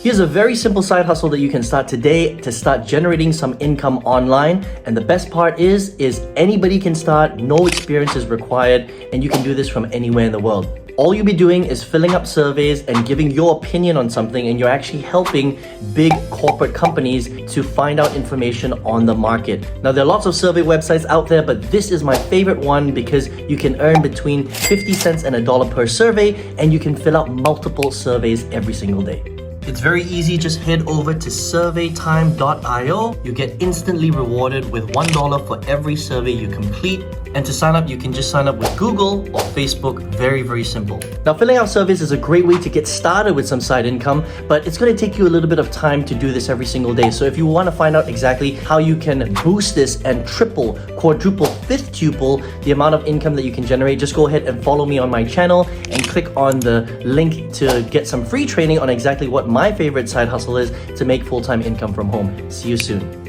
Here's a very simple side hustle that you can start today to start generating some income online. And the best part is anybody can start, no experience is required, and you can do this from anywhere in the world. All you'll be doing is filling up surveys and giving your opinion on something, and you're actually helping big corporate companies to find out information on the market. Now, there are lots of survey websites out there, but this is my favorite one because you can earn between 50 cents and $1 per survey, and you can fill out multiple surveys every single day. It's very easy, just head over to surveytime.io. You get instantly rewarded with $1 for every survey you complete. And to sign up, you can just sign up with Google or Facebook. Very, very simple. Now, filling out surveys is a great way to get started with some side income, but it's going to take you a little bit of time to do this every single day. So if you want to find out exactly how you can boost this and triple, quadruple, fifth-tuple the amount of income that you can generate, just go ahead and follow me on my channel and click on the link to get some free training on exactly what my favorite side hustle is to make full-time income from home. See you soon.